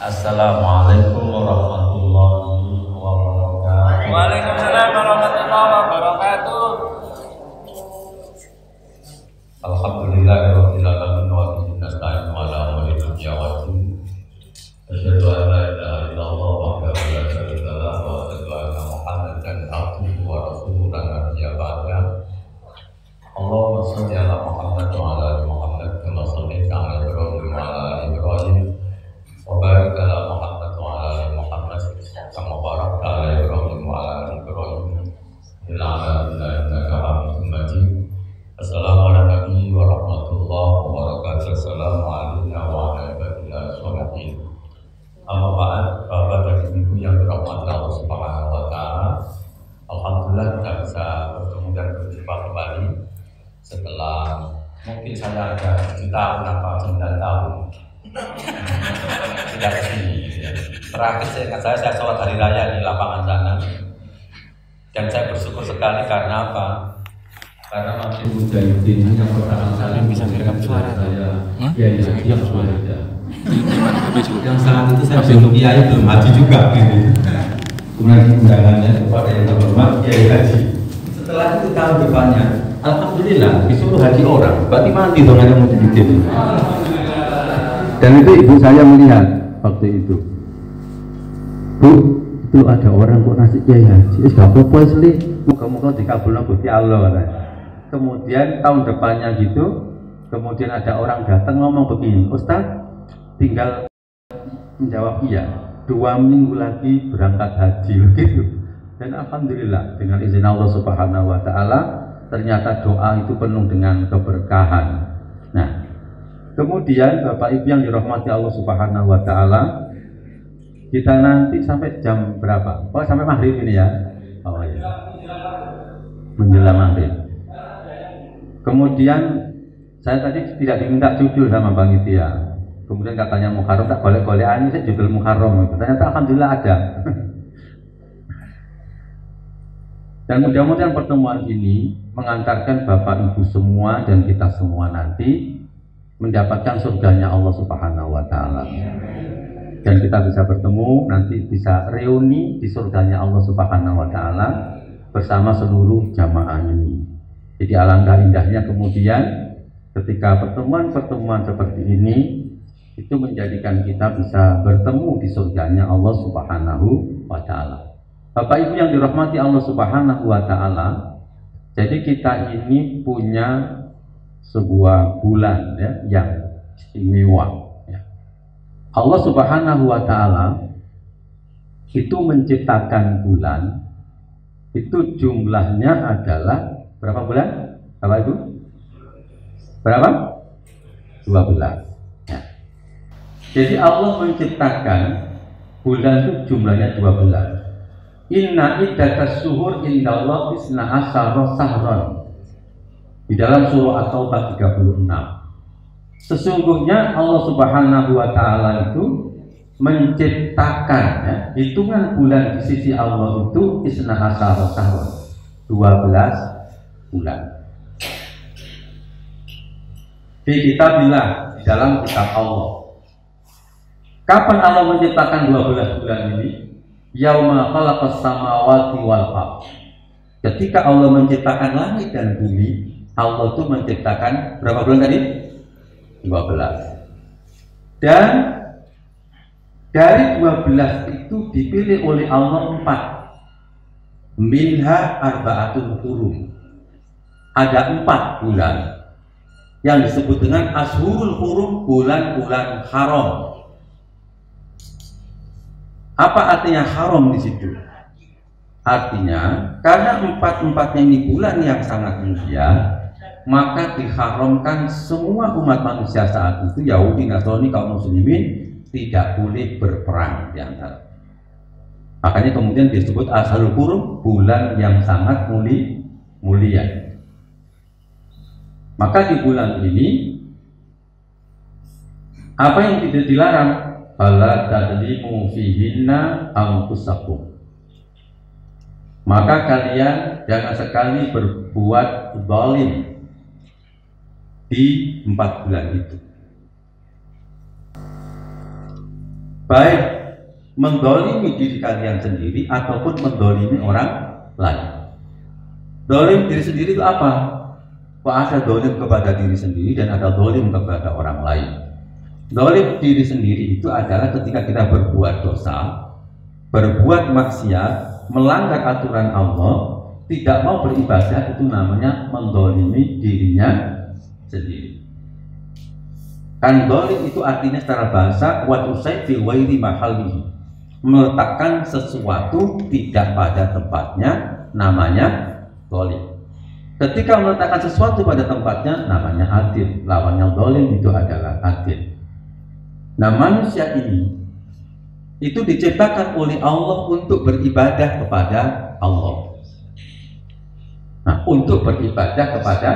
Assalamualaikum warahmatullahi wabarakatuh. Waalaikumsalam warahmatullahi wabarakatuh. Alhamdulillahirabbil alamin wa bihi nasta'inu ala umuri dunya waddin. Asyhadu an la ilaha illallah wahdahu la syarika lahu wa asyhadu anna Muhammadan abduhu wa rasuluhu la nabiyya ba'dahu. Allahumma shalli ala Muhammad wa ala ali Muhammad kama shallaita ala Ibrahim wa ala ali Ibrahim wa barik ala Muhammad wa ala ali Muhammad kama barakta ala Ibrahim wa ala ali Ibrahim fil alamin innaka Hamidum Majid. Assalamualaikum warahmatullahi wabarakatuh. Assalamualaikum warahmatullahi wabarakatuh. Amma ba'd, Bapak dan Ibu yang dirahmati Allah Subhanahu wa taala. Alhamdulillah kita bisa bertemu dan berjumpa kembali setelah mungkin saya ada 7 tahun atau 9 tahun tidak kesini. Terakhir saya sholat hari raya di lapangan sana, dan saya bersyukur sekali karena apa? Karena masih Mujahidin yang pertama kali bisa merekam suara saya, yang suara yang saat itu saya belum kiai, belum haji juga gitu. Kemudian undangannya kepada yang terhormat Kiai Haji. Setelah itu tahun depannya, alhamdulillah disuruh haji orang, berarti mati dong ada Mujahidin. Dan itu ibu saya melihat waktu itu, Bu, itu ada orang kok ngasih Kiai Haji, gak apa-apa sih, muka-muka dikabulkan Gusti Allah katanya. Kemudian tahun depannya gitu, kemudian ada orang datang ngomong begini, Ustaz, tinggal menjawab iya, 2 minggu lagi berangkat haji begitu. Dan alhamdulillah dengan izin Allah Subhanahu wa taala, ternyata doa itu penuh dengan keberkahan. Nah, kemudian Bapak Ibu yang dirahmati Allah Subhanahu wa taala, kita nanti sampai jam berapa? Oh, sampai maghrib ini ya. Oh iya. Menjelang maghrib. Kemudian saya tadi tidak diminta judul sama Bang Itia. Kemudian katanya Muharram, tak boleh-boleh ini saya judul Muharram. Ternyata alhamdulillah ada. Dan mudah-mudahan pertemuan ini mengantarkan Bapak Ibu semua dan kita semua nanti mendapatkan surganya Allah Subhanahu wa taala. Dan kita bisa bertemu, nanti bisa reuni di surganya Allah Subhanahu wa taala bersama seluruh jamaah ini. Jadi alangkah indahnya kemudian ketika pertemuan-pertemuan seperti ini itu menjadikan kita bisa bertemu di surganya Allah Subhanahu wa taala. Bapak Ibu yang dirahmati Allah Subhanahu wa taala, jadi kita ini punya sebuah bulan ya, yang istimewa ya. Allah Subhanahu wa taala itu menciptakan bulan, itu jumlahnya adalah berapa bulan? Bapak Ibu? Berapa? 12 ya. Jadi Allah menciptakan bulan itu jumlahnya 12. Inna iddatas syuhur indallah isna asyara sahran. Di dalam surah At-Taubah 36. Sesungguhnya Allah Subhanahu wa taala itu menciptakan ya, hitungan bulan di sisi Allah itu isna asyara sahran, 12 bulan. Di kitabillah, di dalam kitab Allah. Kapan Allah menciptakan 12 bulan ini? Yauma khalaqas samawati wal ardh. Ketika Allah menciptakan langit dan bumi, Allah itu menciptakan berapa bulan tadi? 12. Dan dari 12 itu dipilih oleh Allah 4. Minha arba'atul hurum. Ada 4 bulan yang disebut dengan ashurul hurum, bulan-bulan haram. Apa artinya haram di situ? Artinya karena 4-4-nya ini bulan yang sangat mulia, maka diharamkan semua umat manusia saat itu, Yahudi, Nasrani, kaum muslimin tidak boleh berperang di antara. Makanya kemudian disebut ashurul hurum, bulan yang sangat mulia. Maka di bulan ini apa yang tidak dilarang? Fala tadlimu fihinna anfusakum. Maka kalian jangan sekali berbuat zalim di 4 bulan itu. baik mendolimi diri kalian sendiri ataupun mendolimi orang lain. Dolim diri sendiri itu apa? Ada dolim kepada diri sendiri dan ada dolim kepada orang lain. Dolim diri sendiri itu adalah ketika kita berbuat dosa, berbuat maksiat, melanggar aturan Allah, tidak mau beribadah, itu namanya mendolimi dirinya sendiri. Kan dolim itu artinya secara bahasa watusai fi wairi mahalihi, meletakkan sesuatu tidak pada tempatnya, namanya dolim. Ketika meletakkan sesuatu pada tempatnya, namanya adil. Lawannya dolim itu adalah adil. Nah, manusia ini itu diciptakan oleh Allah untuk beribadah kepada Allah. Nah, untuk beribadah kepada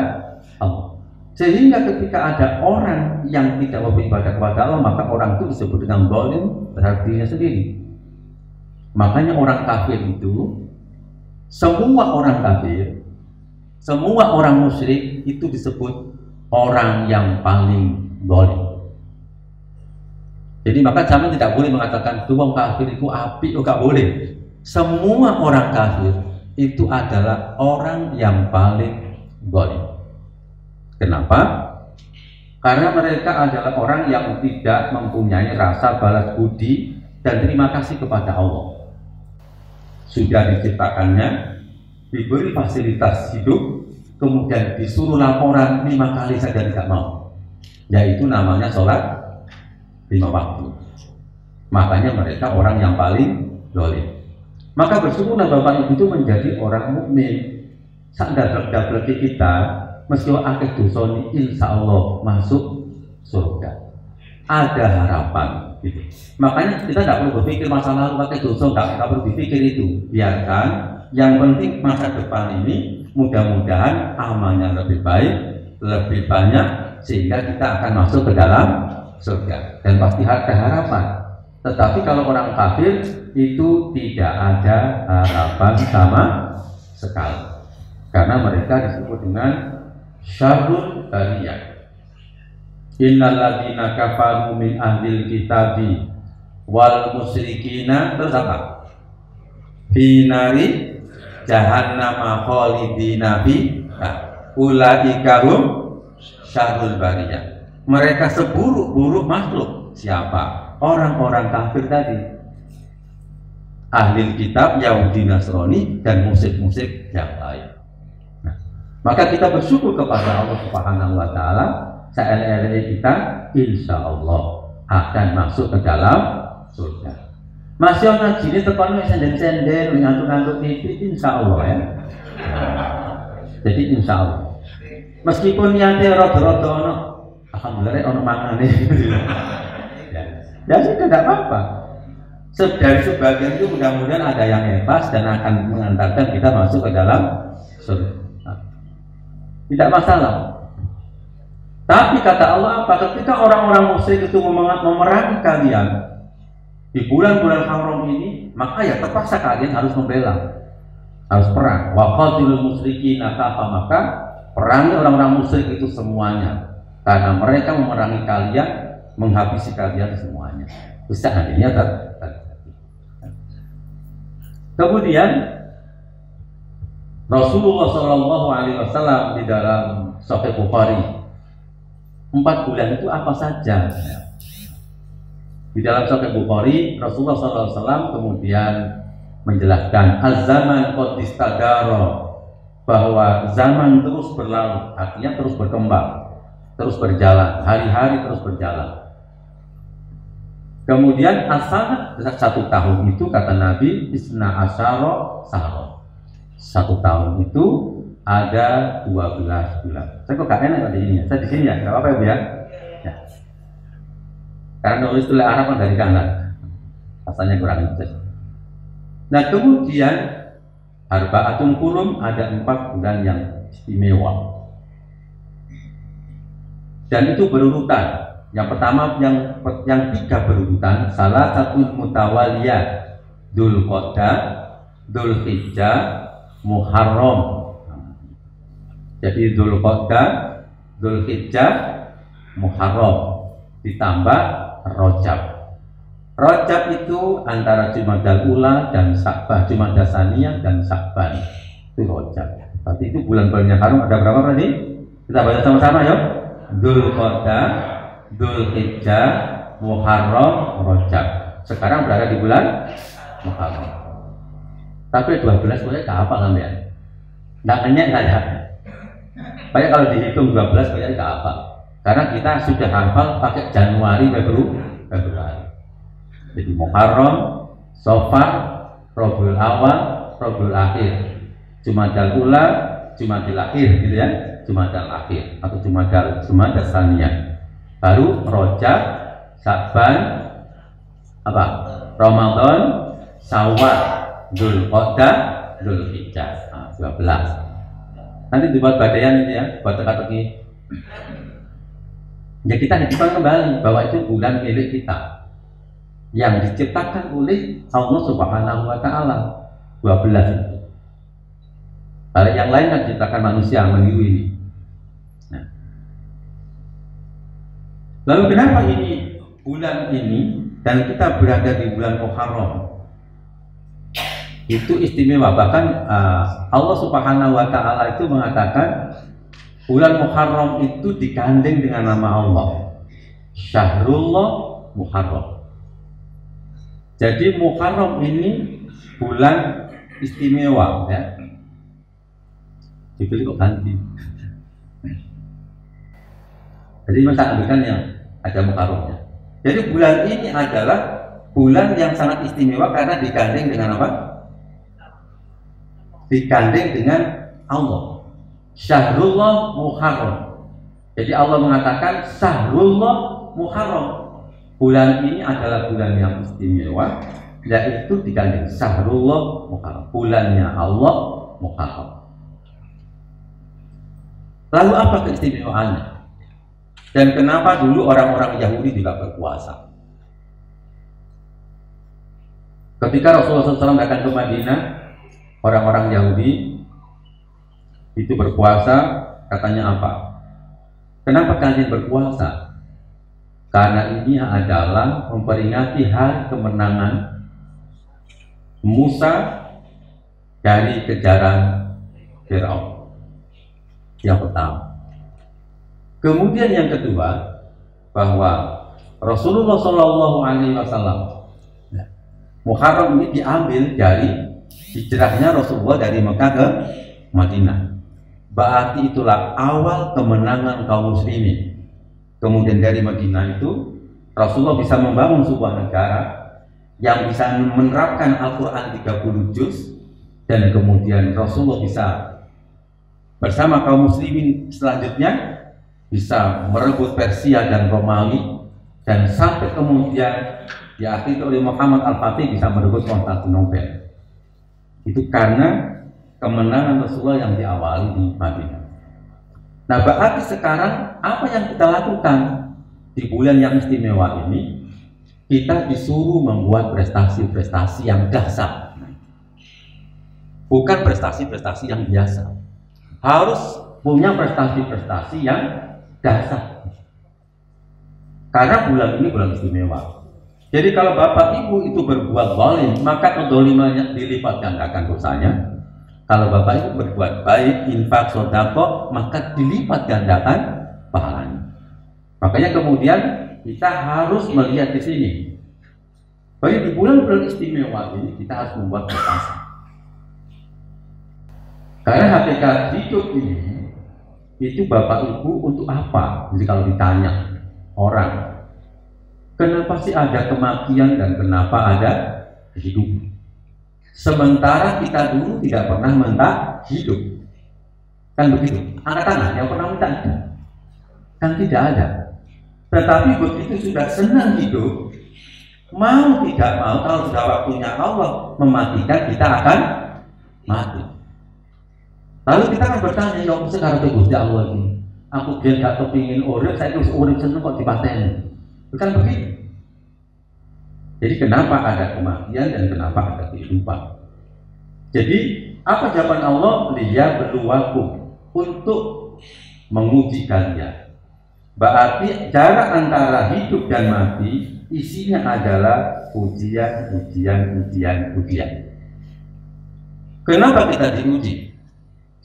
Allah. Sehingga ketika ada orang yang tidak mau beribadah kepada Allah, maka orang itu disebut dengan zalim terhadap dirinya sendiri. Makanya orang kafir itu, semua orang kafir, semua orang musyrik itu disebut orang yang paling zalim. Jadi maka jangan tidak boleh mengatakan tuang kafir itu api, enggak boleh. Semua orang kafir itu adalah orang yang paling zalim. Kenapa? Karena mereka adalah orang yang tidak mempunyai rasa balas budi dan terima kasih kepada Allah. Sudah diciptakannya, diberi fasilitas hidup, kemudian disuruh laporan 5 kali saja tidak mau, yaitu namanya sholat 5 waktu. Makanya mereka orang yang paling zalim. Maka bersyukurlah Bapak Ibu itu menjadi orang mukmin. Sadar kita meski akeh dosa ini insya Allah masuk surga, ada harapan gitu. Makanya kita tidak perlu berpikir masa lalu pakai dosa, tidak perlu berpikir itu, biarkan. Yang penting masa depan ini mudah-mudahan amalnya lebih baik, lebih banyak, sehingga kita akan masuk ke dalam surga dan pasti ada harapan. Tetapi kalau orang kafir itu tidak ada harapan sama sekali, karena mereka disebut dengan syarrul bariyah. Innal ladzina kafaru min ahlil kitabi wal musyrikina, terus apa? Fi nari jahannam khalidina fiha ulaika hum syarrul bariyah. Mereka seburuk-buruk makhluk. Siapa? Orang-orang kafir tadi, ahlil kitab, Yahudi, Nasrani, dan musyrik-musyrik yang lain. Maka kita bersyukur kepada Allah Subhanahu wa Ta'ala, seelek-elek kita insya Allah akan masuk ke dalam surga. Masih orang ngaji ini tekan senden-senden, ngantuk-ngantuk TV, insya Allah ya. Jadi insya Allah. Meskipun niatnya rada-rada ono, alhamdulillah ono mangane. Ya sudah tidak apa-apa. Dari sebagian itu mudah-mudahan ada yang ikhlas dan akan mengantarkan kita masuk ke dalam surga. Tidak masalah. Tapi kata Allah apa? Ketika orang-orang musyrik itu memerangi kalian di bulan-bulan haram ini, maka ya terpaksa kalian harus membela, harus perang. Wa qatilul musyrikina kafa, maka perangi orang-orang musyrik itu semuanya, karena mereka memerangi kalian, menghabisi kalian semuanya. Bisa nantinya terjadi. Kemudian Rasulullah Shallallahu Alaihi Wasallam di dalam Sahih Bukhari, 4 bulan itu apa saja? Di dalam Sahih Bukhari, Rasulullah Shallallahu Alaihi Wasallam kemudian menjelaskan az-zaman qad istadara, bahwa zaman terus berlalu, artinya terus berkembang, terus berjalan, hari-hari terus berjalan. Kemudian asal 1 tahun itu kata Nabi isna asyara sahara. 1 tahun itu ada 12 bulan. Saya kok gak enak ada ini ya. Saya di sini ya, gak apa-apa ya Bu ya. Ya. Karena nulis tulis Arab kan dari kanan, rasanya kurang jelas. Nah kemudian arba'atun hurum, ada 4 bulan yang istimewa. Dan itu berurutan. Yang pertama, yang 3 berurutan, salah satu mutawaliyah, Dzulqa'dah, Dzulhijjah, Muharram. Jadi Dzulqa'dah, Dzulhijjah, Muharram, ditambah Rajab. Rajab itu antara Jumadal Ula dan Sya'ban, Jumadal Tsaniyah dan Sya'ban itu Rajab. Berarti itu bulan-bulan yang harum ada berapa berarti? Kita baca sama-sama ya. Dzulqa'dah, Dzulhijjah, Muharram, Rajab. Sekarang berada di bulan Muharram. Tapi 12 boleh tak apa kan ya? Nggak kenyang saja. Banyak kalau dihitung 12 banyak tak apa. Karena kita sudah hafal pakai Januari, Februari. Jadi Muharram, Safar, Rabiul Awal, Rabiul Akhir, Jumadal Ula, Jumadil Akhir gitu ya, Jumadal Akhir atau Jumadal Tsaniyah. Baru Rajab, Sya'ban, apa? Ramadan, Syawal, Dzulqa'dah, Dzulhijjah. 12. Nanti dibuat badaian ini ya, buat teka-teki. Ya kita hidupkan kembali bahwa itu bulan milik kita yang diciptakan oleh Allah Subhanahu wa Ta'ala. 12 itu. Kalau yang lain kan diciptakan manusia meniru ini. Nah. Lalu kenapa ini bulan ini dan kita berada di bulan Muharram? Itu istimewa. Bahkan Allah Subhanahu wa Ta'ala itu mengatakan bulan Muharram itu digandeng dengan nama Allah, Syahrullah Muharram. Jadi Muharram ini bulan istimewa ya. Dipilih kok ganti. Jadi masa ambilkan yang ada Muharramnya. Jadi bulan ini adalah bulan yang sangat istimewa karena digandeng dengan apa? Digandeng dengan Allah, Syahrullah Muharram. Jadi Allah mengatakan Syahrullah Muharram. Bulan ini adalah bulan yang istimewa, yaitu digandeng Syahrullah Muharram, bulannya Allah Muharram. Lalu apa keistimewaannya? Dan kenapa dulu orang-orang Yahudi tidak berpuasa? Ketika Rasulullah SAW datang ke Madinah, orang-orang Yahudi itu berpuasa, katanya apa? Kenapa kalian berpuasa? Karena ini adalah memperingati hari kemenangan Musa dari kejaran Firaun. Yang pertama. Kemudian yang kedua, bahwa Rasulullah SAW Muharram ini diambil dari hijrahnya Rasulullah dari Mekah ke Madinah. Berarti itulah awal kemenangan kaum muslimin. Kemudian dari Madinah itu Rasulullah bisa membangun sebuah negara yang bisa menerapkan Al-Quran 30 juz, dan kemudian Rasulullah bisa bersama kaum muslimin selanjutnya bisa merebut Persia dan Romawi, dan sampai kemudian diakhiri oleh Muhammad Al-Fatih bisa merebut Konstantinopel. Itu karena kemenangan Rasulullah yang diawali di Madinah. Nah, berarti sekarang apa yang kita lakukan di bulan yang istimewa ini? Kita disuruh membuat prestasi-prestasi yang dahsyat, bukan prestasi-prestasi yang biasa. Harus punya prestasi-prestasi yang dahsyat, karena bulan ini bulan istimewa. Jadi kalau bapak ibu itu berbuat zalim, maka kedzalimannya dilipat gandakan dosanya. Kalau bapak ibu berbuat baik, infak, sedekah, maka dilipat gandakan pahalanya. Makanya kemudian kita harus melihat di sini. Baik, di bulan-bulan istimewa ini kita harus membuat prestasi. Karena hakikat hidup ini itu bapak ibu untuk apa? Jadi kalau ditanya orang, kenapa sih ada kematian dan kenapa ada kehidupan? Sementara kita dulu tidak pernah minta hidup, kan begitu? Angkat tangan yang pernah minta hidup, kan tidak ada. Tetapi begitu sudah senang hidup, mau tidak mau, kalau sudah waktunya Allah mematikan, kita akan mati. Lalu kita akan bertanya, ya sekarang itu Gusti Allah ini, aku biar gak kepingin urip, saya terus urip seneng kok dipateni. Bukan begitu. Jadi kenapa ada kematian dan kenapa ada kehidupan? Jadi apa jawaban Allah? Liyabluwakum, untuk menguji kalian. Berarti jarak antara hidup dan mati isinya adalah ujian. Kenapa kita diuji?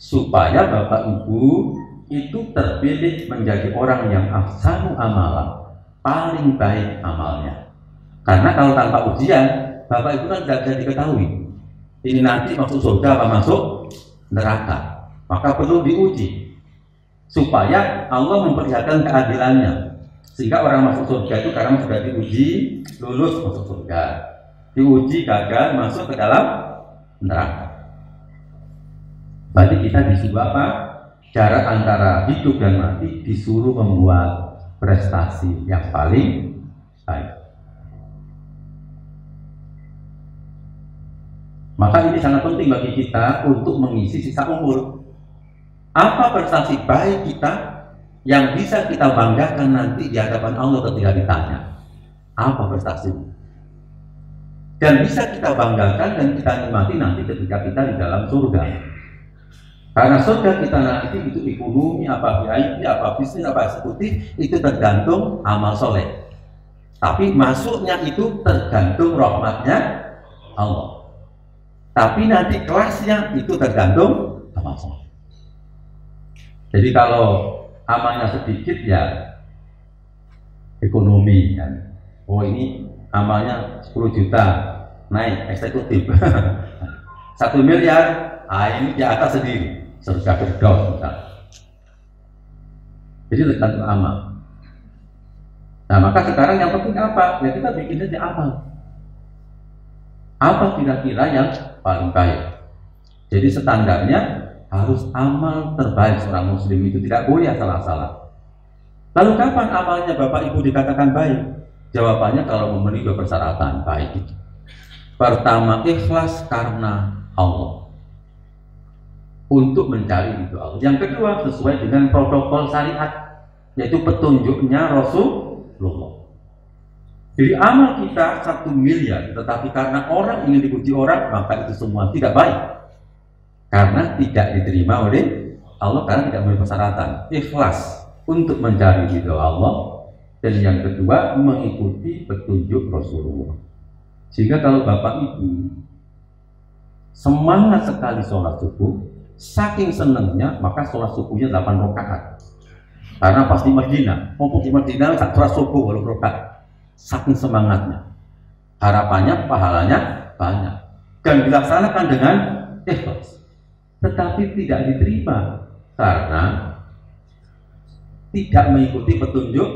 Supaya Bapak Ibu itu terpilih menjadi orang yang ahsanu amalan, paling baik amalnya. Karena kalau tanpa ujian, Bapak Ibu kan tidak bisa diketahui ini nanti masuk surga apa masuk neraka. Maka perlu diuji supaya Allah memperlihatkan keadilannya, sehingga orang masuk surga itu karena sudah diuji, lulus masuk surga, diuji gagal masuk ke dalam neraka. Berarti kita disuruh apa? Jarak antara hidup dan mati disuruh membuat prestasi yang paling baik. Maka ini sangat penting bagi kita untuk mengisi sisa umur. Apa prestasi baik kita yang bisa kita banggakan nanti di hadapan Allah ketika ditanya? Apa prestasi? Dan bisa kita banggakan dan kita nikmati nanti ketika kita di dalam surga. Karena surga kita nanti itu ekonomi, apa VIP, apa bisnis, apa eksekutif, itu tergantung amal soleh. Tapi masuknya itu tergantung rahmatnya Allah. Tapi nanti kelasnya itu tergantung amal soleh. Jadi kalau amalnya sedikit ya ekonomi kan. Oh ini amalnya 10 juta naik eksekutif. 1 miliar, ini di atas sendiri surga Firdaus misalnya. Jadi tergantung amal. Nah maka sekarang yang penting apa? Ya kita bikin aja amal. Apa kira-kira yang paling baik? Jadi standarnya harus amal terbaik seorang muslim, itu tidak boleh salah-salah. Lalu kapan amalnya Bapak Ibu dikatakan baik? Jawabannya kalau memenuhi 2 persyaratan baik itu. Pertama, ikhlas karena Allah, untuk mencari ridho Allah. Yang kedua, sesuai dengan protokol syariat, yaitu petunjuknya Rasulullah. Jadi amal kita 1 miliar, tetapi karena orang ingin dipuji orang, maka itu semua tidak baik. Karena tidak diterima oleh Allah, karena tidak memenuhi persyaratan. Ikhlas untuk mencari ridho Allah, dan yang kedua mengikuti petunjuk Rasulullah. Sehingga kalau Bapak Ibu semangat sekali sholat subuh, saking senangnya maka sholat subuhnya 8 rakaat. Karena pasti Madinah, mumpung di Madinah sholat subuh 8 rakaat. Saking semangatnya, harapannya pahalanya banyak dan dilaksanakan dengan ikhlas. Tetapi tidak diterima karena tidak mengikuti petunjuk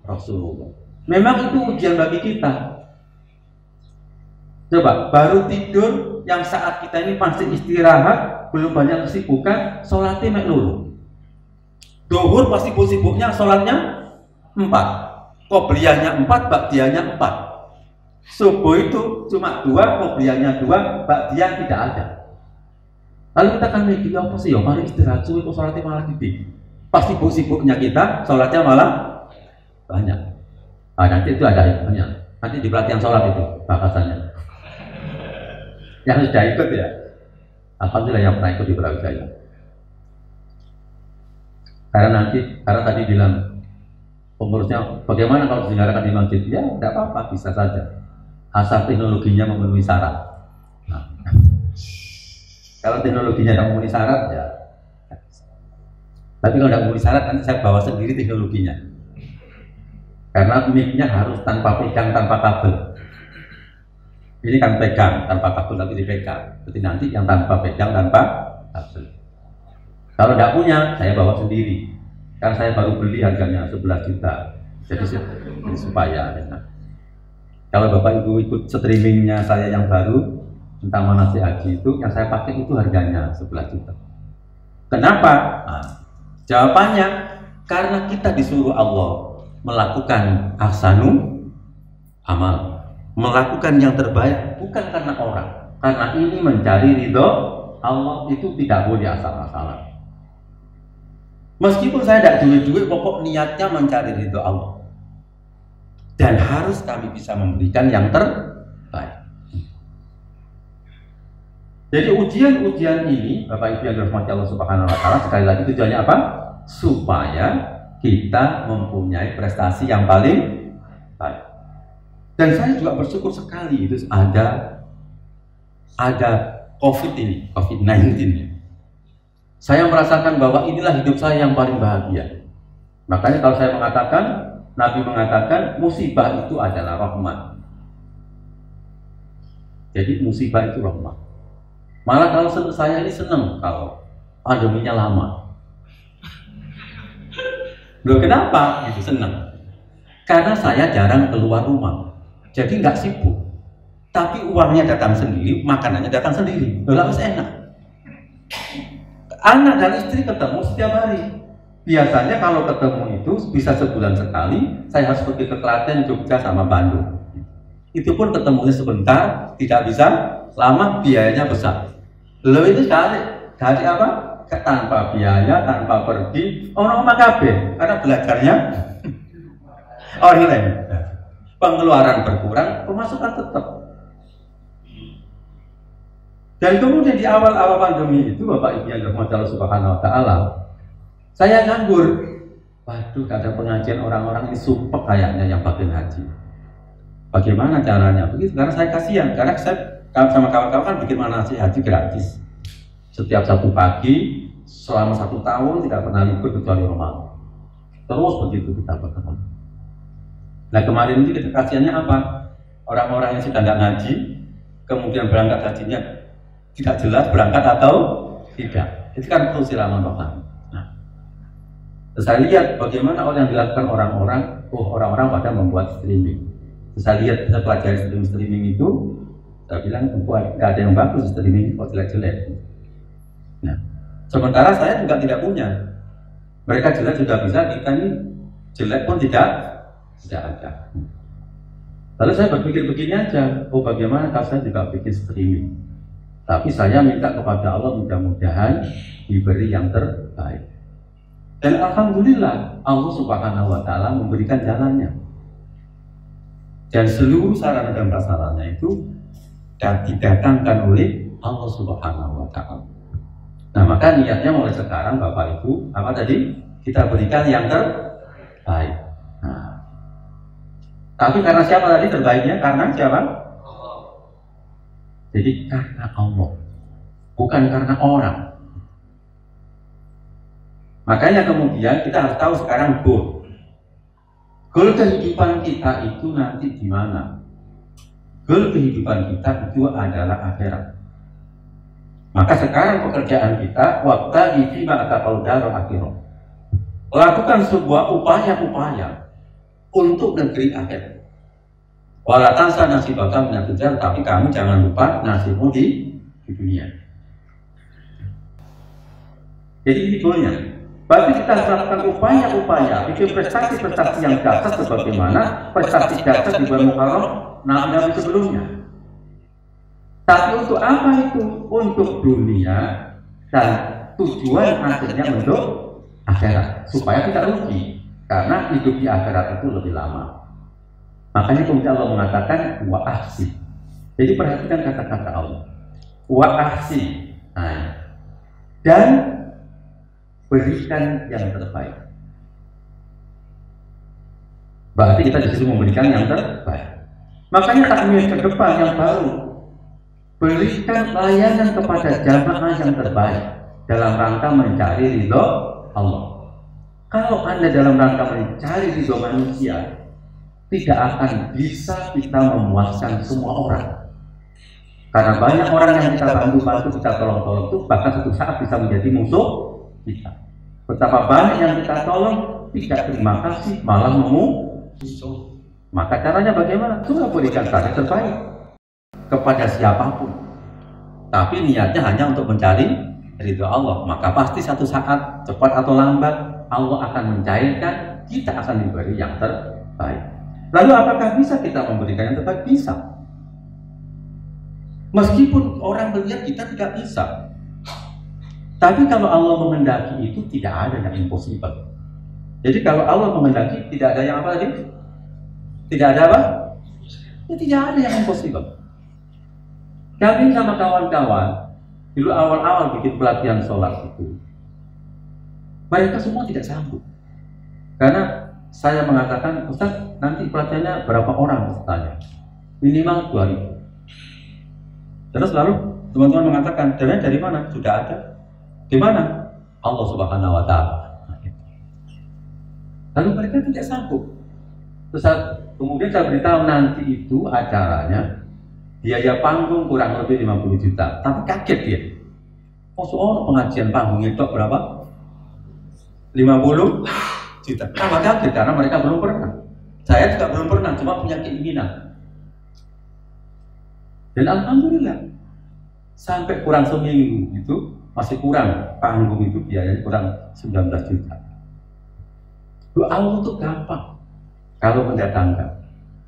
Rasulullah. Memang itu ujian bagi kita. Coba baru tidur yang saat kita ini pasti istirahat, belum banyak kesibukan, sholatnya mek lulu. Duhur pasti sibuknya, sholatnya 4, qobliyahnya 4, ba'diyahnya 4. Subuh itu cuma 2, qobliyahnya 2, ba'diyah tidak ada. Lalu kita akan mikir apa sih ya, mari istirahat subuh kok sholatnya malah gede. Pas sibuk-sibuknya kita, sholatnya malah banyak. Nah, nanti itu ada ilmunya. Nanti di pelatihan sholat itu bakasannya. Yang sudah ikut ya, alhamdulillah yang pernah ikut di Brawijaya. Karena tadi bilang pengurusnya, bagaimana kalau diselenggarakan di masjid? Ya, tidak apa-apa, bisa saja. Asal teknologinya memenuhi syarat. Nah, kalau teknologinya tidak memenuhi syarat, ya. Tapi kalau tidak memenuhi syarat, nanti saya bawa sendiri teknologinya. Karena mic-nya harus tanpa pegang, tanpa kabel. Ini kan pegang tanpa kabel, tapi dipegang. Jadi nanti yang tanpa pegang, tanpa kabel. Kalau tidak punya, saya bawa sendiri. Kan saya baru beli harganya 11 juta. Jadi supaya enak. Kalau Bapak Ibu ikut streamingnya saya yang baru tentang manasik haji itu, yang saya pakai itu harganya 11 juta. Kenapa? Nah, jawabannya karena kita disuruh Allah melakukan ahsanu amal, melakukan yang terbaik bukan karena orang, karena ini mencari ridho Allah, itu tidak boleh asal-asalan. Meskipun saya tidak duit-duit, pokok niatnya mencari ridho Allah, dan harus kami bisa memberikan yang terbaik. Jadi ujian-ujian ini, Bapak Ibu yang dirahmati Allah Subhanahu wa Ta'ala, sekali lagi tujuannya apa? Supaya kita mempunyai prestasi yang paling baik. Dan saya juga bersyukur sekali itu ada COVID-19 ini. Saya merasakan bahwa inilah hidup saya yang paling bahagia. Makanya kalau saya mengatakan, Nabi mengatakan musibah itu adalah rahmat. Jadi musibah itu rahmat. Malah kalau saya ini senang kalau pandeminya lama. Loh kenapa? Gitu senang. Karena saya jarang keluar rumah. Jadi nggak sibuk. Tapi uangnya datang sendiri, makanannya datang sendiri. Loh harus enak. Anak dan istri ketemu setiap hari. Biasanya kalau ketemu itu bisa sebulan sekali. Saya harus pergi ke Klaten, Jogja, sama Bandung. Itu pun ketemunya sebentar, tidak bisa lama, biayanya besar. Lalu itu dari apa? Tanpa biaya, tanpa pergi, orang kabeh karena belajarnya online. Pengeluaran berkurang, pemasukan tetap. Dan kemudian di awal-awal pandemi itu, Bapak Ibu yang dirahmati Allah Subhanahu wa Ta'ala, saya nganggur. Waduh, ada pengajian orang-orang ini sumpah kayaknya yang bagian haji. Bagaimana caranya? Begitu, karena saya kasihan, karena saya sama kawan-kawan kan bikin manasik haji gratis. Setiap Sabtu pagi, selama 1 tahun tidak pernah libur kecuali Ramadan. Terus begitu kita bertemu. Nah kemarin ini kita kasihannya apa? Orang-orang yang sudah nggak ngaji, kemudian berangkat hajinya tidak jelas berangkat atau tidak. Itu kan perlu siraman rohani. Nah, saya lihat bagaimana orang yang dilakukan orang-orang pada membuat streaming. Saya lihat, saya pelajari streaming itu, saya bilang nggak ada yang bagus streaming kok jelek-jelek. Nah, sementara saya juga tidak punya. Mereka jelek sudah bisa, kita ini jelek pun tidak ada. Lalu saya berpikir begini aja, bagaimana kalau saya juga bikin streaming. Tapi saya minta kepada Allah mudah-mudahan diberi yang terbaik. Dan alhamdulillah Allah Subhanahu wa Ta'ala memberikan jalannya. Dan seluruh sarana dan prasarana itu didatangkan oleh Allah Subhanahu wa Ta'ala. Nah, maka niatnya mulai sekarang Bapak Ibu, apa tadi? Kita berikan yang terbaik. Nah, tapi karena siapa tadi terbaiknya? Karena siapa? Jadi karena Allah, bukan karena orang. Makanya kemudian kita harus tahu sekarang goal kehidupan kita itu nanti di mana? Goal kehidupan kita itu adalah akhirat. Maka sekarang pekerjaan kita wabtaghi fima ataqal darul akhirah. Lakukan sebuah upaya-upaya untuk negeri akhirat. Wala tansa nasibaka minad dunya, tapi kamu jangan lupa nasibmu di dunia. Jadi ini goalnya. Berarti kita harus melakukan upaya-upaya, bikin prestasi-prestasi yang dahsyat sebagaimana prestasi dahsyat di bulan Muharram Nabi sebelumnya. Tapi untuk apa itu? Untuk dunia dan tujuan akhirnya untuk akhirat, supaya tidak rugi, karena hidup di akhirat itu lebih lama. Makanya kemudian Allah mengatakan wa ahsin. Jadi perhatikan kata-kata Allah. Wa ahsin. Nah, dan berikan yang terbaik. Berarti kita disuruh memberikan yang terbaik. Makanya takmir ke depan yang baru, berikan layanan kepada jamaah yang terbaik dalam rangka mencari ridho Allah. Kalau Anda dalam rangka mencari ridho manusia, tidak akan bisa kita memuaskan semua orang. Karena banyak orang yang kita bantu-bantu, kita tolong-tolong itu bahkan suatu saat bisa menjadi musuh kita. Betapa banyak yang kita tolong tidak terima kasih, malah memusuh. Maka caranya bagaimana? Coba berikan yang terbaik kepada siapapun. Tapi niatnya hanya untuk mencari ridho Allah. Maka pasti satu saat, cepat atau lambat, Allah akan mencairkan, kita akan diberi yang terbaik. Lalu apakah bisa kita memberikan yang terbaik? Bisa. Meskipun orang melihat kita tidak bisa. Tapi kalau Allah menghendaki itu tidak ada yang impossible. Jadi kalau Allah menghendaki tidak ada yang apa tadi? Tidak ada apa? Ya, tidak ada yang impossible. Kami sama kawan-kawan dulu awal-awal bikin pelatihan sholat itu, mereka semua tidak sanggup. Karena saya mengatakan, Ustaz, nanti pelatihannya berapa orang pesertanya? Minimal 2.000. Terus lalu teman-teman mengatakan, dananya dari mana? Sudah ada. Di mana? Allah Subhanahu wa Ta'ala. Lalu mereka tidak sanggup. Terus kemudian saya beritahu nanti itu acaranya biaya panggung kurang lebih 50 juta. Tapi kaget dia. Oh, soal pengajian panggung itu berapa? 50 juta. Kenapa kaget? Karena mereka belum pernah. Saya juga belum pernah, cuma punya keinginan. Dan alhamdulillah sampai kurang seminggu itu masih kurang panggung itu biayanya kurang 19 juta. Doa itu gampang kalau mendatangkan.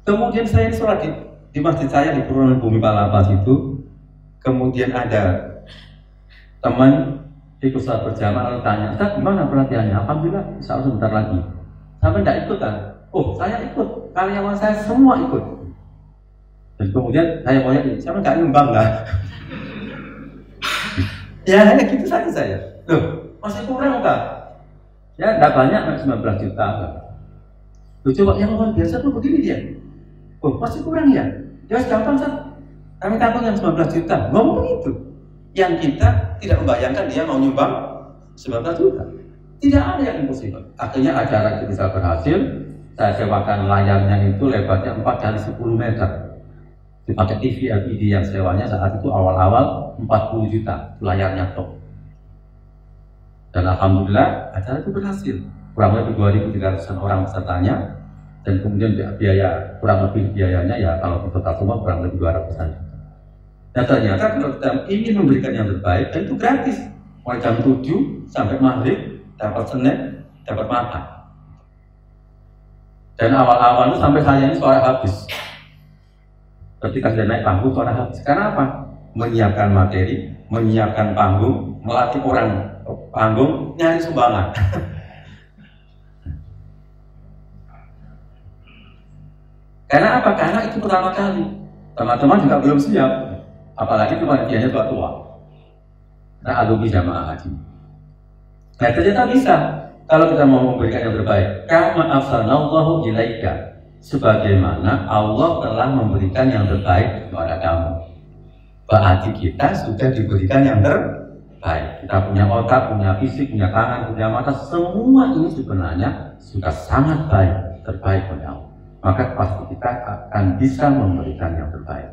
Kemudian saya sholat di masjid saya di Purworejo Bumi Palapas itu, kemudian ada teman ikut sholat berjamaah lalu tanya, Ustaz gimana pelatihannya? Alhamdulillah, insya Allah sebentar lagi. Sampai tidak ikut kan? Oh, saya ikut, karyawan saya semua ikut. Dan kemudian saya mau lihat, siapa nggak nyumbang lah? Ya hanya gitu saja saya. Loh, masih kurang kan? Ya, tidak banyak, 19 juta. Loh, coba yang luar biasa tuh begini dia. Oh, masih kurang ya? Ya, gampang Ustaz. Kami tanggung yang 19 juta. Ngomong begitu. Yang kita tidak membayangkan dia mau nyumbang 19 juta. Tidak ada yang impossible. Akhirnya acara itu bisa berhasil. Saya sewakan layarnya itu lebarnya 4 kali 10 meter. Dipakai TV LED yang sewanya saat itu awal-awal 40 juta. Layarnya top. Dan alhamdulillah acara itu berhasil. Kurang lebih 2.300 orang pesertanya, dan kemudian biaya kurang lebih biayanya ya kalau total semua kurang lebih 200-an. Nah ternyata kalau kita ingin memberikan yang terbaik, dan itu gratis. Mulai jam 7 sampai maghrib dapat snack, dapat makan. Dan awal-awal itu sampai saya ini suara habis. Ketika sudah naik panggung suara habis. Karena apa? Menyiapkan materi, menyiapkan panggung, melatih orang panggung, nyari sumbangan. Karena apa? Karena itu pertama kali. Teman-teman juga belum siap. Apalagi itu panitianya tua-tua. Nah, alumni jamaah haji. Nah, ternyata bisa. Kalau kita mau memberikan yang terbaik. Kama afsanallahu ilaika. Sebagaimana Allah telah memberikan yang terbaik kepada kamu. Berarti kita sudah diberikan yang terbaik. Kita punya otak, punya fisik, punya tangan, punya mata. Semua ini sebenarnya sudah sangat baik, terbaik oleh Allah. Maka pasti kita akan bisa memberikan yang terbaik.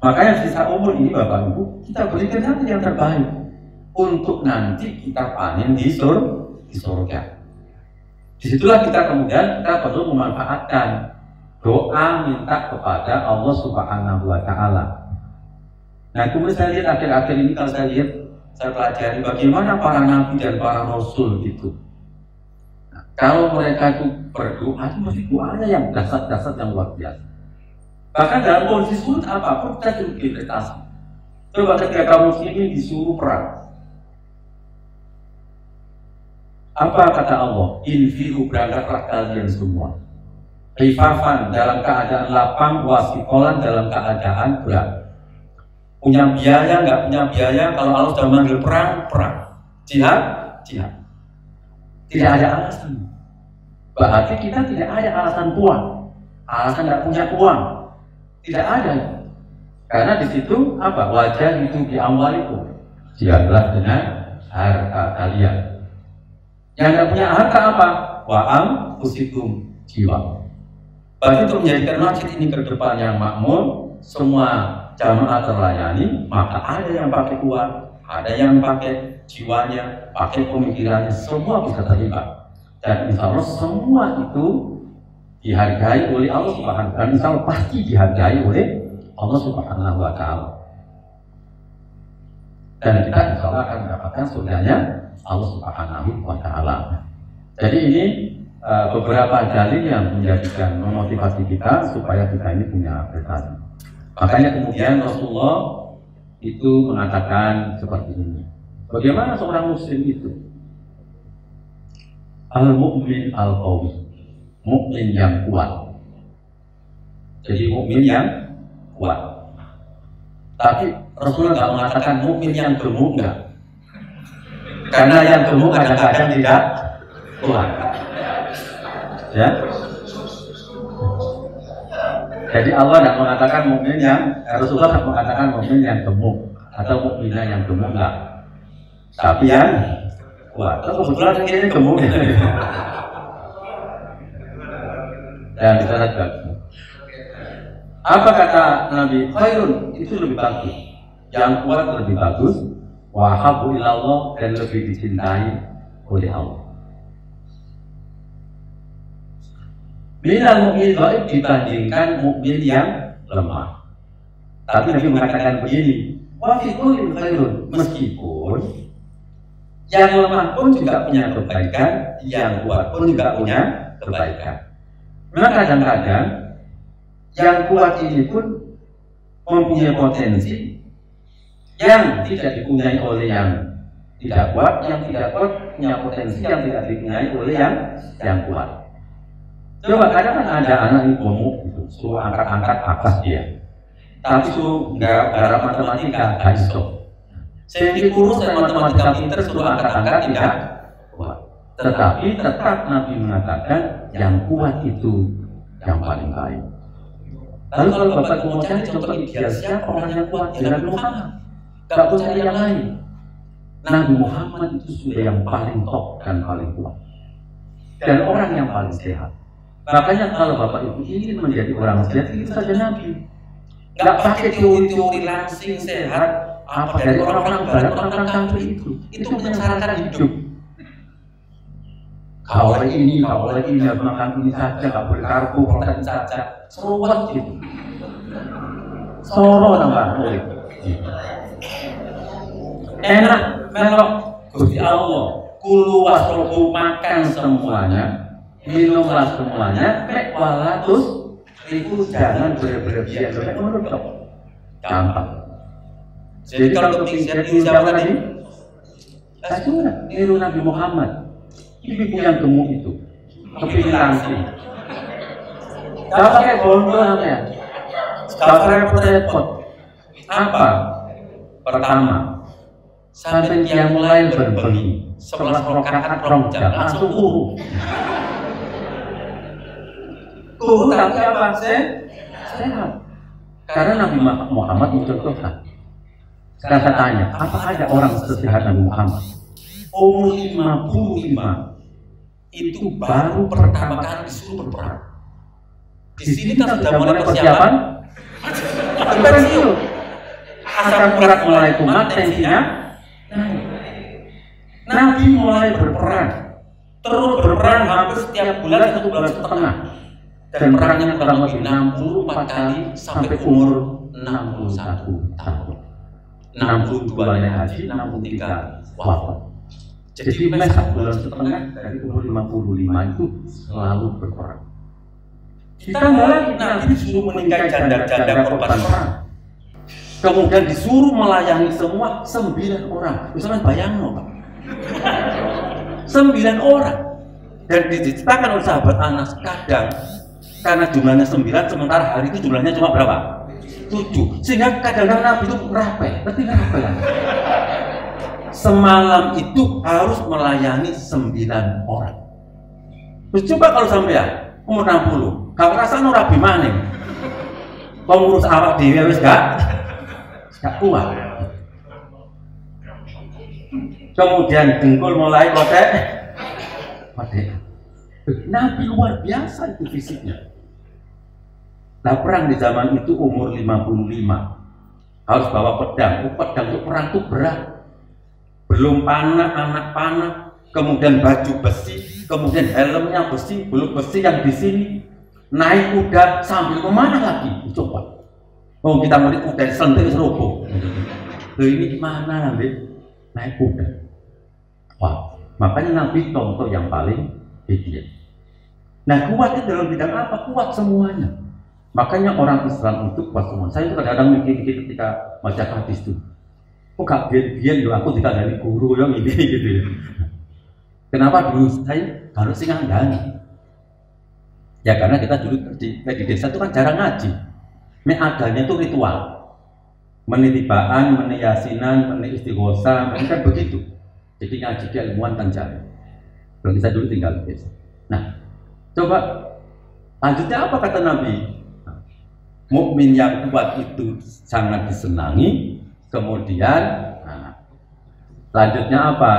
Makanya sisa umur ini Bapak Ibu, kita berikan yang terbaik untuk nanti kita panen di surga. Disitulah kita kemudian kita perlu memanfaatkan doa minta kepada Allah Subhanahu wa Ta'ala. Nah, kemudian saya lihat akhir-akhir ini, kalau saya lihat, saya pelajari bagaimana para nabi dan para rasul itu. Nah, kalau mereka itu berdoa, itu masih doanya yang dasar-dasar yang luar biasa. Bahkan dalam kondisi sulit apapun kita berinvestasi. Coba ketika kaum muslimin disuruh perang, apa kata Allah? Infiru, berangkatlah kalian semua. Rifafan, dalam keadaan lapang, wasikolan, dalam keadaan berat. Punya biaya, nggak punya biaya, kalau Allah sudah manggil perang, perang. Jihad, jihad. Tidak ada alasan. Berarti kita tidak ada alasan uang. Alasan nggak punya uang. Tidak ada. Karena di situ apa? Wajah itu di amwalikum. Jihadlah dengan harta kalian. Yang nggak punya harta apa? Wa'am usikum jiwa. Berarti untuk menjadikan masjid ini ke depan yang makmur, semua jamaah terlayani, maka ada yang pakai uang, ada yang pakai jiwanya, pakai pemikirannya, semua bisa terlibat. Dan insya Allah semua itu dihargai oleh Allah Subhanahu wa Ta'ala. Insya Allah pasti dihargai oleh Allah Subhanahu wa Ta'ala. Dan kita insya Allah akan mendapatkan surganya Allah Subhanahu wa Ta'ala. Jadi ini beberapa dalil yang menjadikan memotivasi kita supaya kita ini punya prestasi. Makanya kemudian Rasulullah itu mengatakan seperti ini. Bagaimana seorang muslim itu? Al-mu'min al-qawi, mukmin yang kuat. Jadi mukmin yang kuat. Tapi Rasulullah nggak mengatakan mukmin yang gemuk, enggak. Karena yang gemuk kadang-kadang tidak kuat. Ya. Jadi Allah tidak mengatakan mukmin yang Rasulullah tidak mengatakan mukmin yang gemuk atau mukminah yang gemuk enggak. Tapi yang kuat. Terus kebetulan ini gemuk. Dan kita lihat. Apa kata Nabi? Khairun itu lebih bagus. Yang kuat lebih bagus. Wa habbu ilallah dan lebih dicintai oleh Allah. Minal mukmin dhaif dibandingkan mukmin yang lemah. Tapi Nabi mengatakan begini, wa fi kulli khairun, meskipun yang lemah pun juga punya kebaikan, yang kuat pun juga punya kebaikan. Memang kadang-kadang yang kuat ini pun mempunyai potensi yang tidak dipunyai oleh yang tidak kuat, yang tidak kuat punya potensi yang tidak dipunyai oleh yang kuat. Coba kadang kan ada anak yang gemuk gitu, suruh angkat-angkat atas dia, tapi suruh garap matematika gak iso. Sehingga kurus dan matematika pinter suruh angkat-angkat tidak kuat. Tetapi tetap Nabi mengatakan yang kuat itu yang paling baik. Lalu kalau Bapak mau cari contoh ideal siapa orang yang kuat? Nabi Muhammad. Gak perlu cari yang lain. Nabi Muhammad itu sudah yang paling top dan paling kuat. Dan orang yang paling sehat. Makanya kalau Bapak Ibu ingin menjadi orang sehat, itu saja Nabi. Gak pakai teori-teori langsing sehat apa dari orang-orang barat, orang-orang kafir itu. Itu menyengsarakan hidup. Kau ini harus makan ini saja, gak boleh karbo, protein saja. Seruat gitu. Soro tambah. Enak, melok. Gusti Allah, kulu wasrobu, makan semuanya, minumlah semuanya, mek walatus itu jangan berlebihan. Menurut gampang. Jadi kalau kepingin siapa tadi? Niru Nabi Muhammad. Ibu yang gemuk itu kepingin langsing. Gak pakai bondo namanya. Gak pakai repot. Apa? Pertama, sampai dia mulai berbagi 11 rakaat rong jam langsung kuhu. Kuhu tapi apa? Sehat. Karena Nabi Muhammad mencontohkan. Sekarang saya tanya, apa ada orang sesehat Nabi Muhammad? Umur 55 itu baru pertama kali disuruh berperang. Di sini kan sudah mulai persiapan. Pensiun. Asam urat mulai kumat, tensinya Nabi mulai berperang. Terus berperang hampir setiap bulan 1,5 bulan. Dan perangnya kurang lebih 64 kali sampai umur 61 tahun. 62 naik haji, 63 wafat. Jadi mes 1,5 bulan dari umur 55 itu selalu berperang. Ditambah lagi Nabi disuruh meninggal janda-janda korban perang. Kemudian disuruh melayani semua 9 orang. Misalnya bayangin Pak, 9 orang. Dan diceritakan oleh sahabat Anas kadang karena jumlahnya 9 sementara hari itu jumlahnya cuma berapa? 7. Sehingga kadang-kadang Nabi itu rape. Berarti rape kan? Semalam itu harus melayani 9 orang. Terus coba kalau sampai ya umur 60, gak kerasa rabi maning. Pengurus awak dhewe wis gak kuat. Kemudian dengkul mulai kotek. Nabi luar biasa itu fisiknya. Nah perang di zaman itu umur 55 harus bawa pedang. Pedang untuk perang itu berat. Belum panah, anak panah, kemudian baju besi, kemudian helmnya besi, belum besi yang di sini. Naik kuda sambil kemana lagi? Coba. Oh kita mau kuda sentil seroboh. Ini gimana Nabi? Naik kuda. Wah, makanya Nabi contoh yang paling ideal. Nah kuat itu dalam bidang apa? Kuat semuanya. Makanya orang Islam itu kuat semua. Saya itu kadang-kadang mikir ketika baca hadis itu. Kok gak biar aku tidak dari guru yang ini gitu ya. Kenapa dulu saya harus ngandani? Ya karena kita dulu di desa itu kan jarang ngaji. Adanya itu ritual. Menitibaan, meniyasinan, menistighosa, kan begitu. Jadi ngaji keilmuan kan jarang. Kalau kita dulu tinggal lukis. Nah, coba lanjutnya apa kata Nabi? Mukmin yang kuat itu sangat disenangi. Kemudian lanjutnya apa?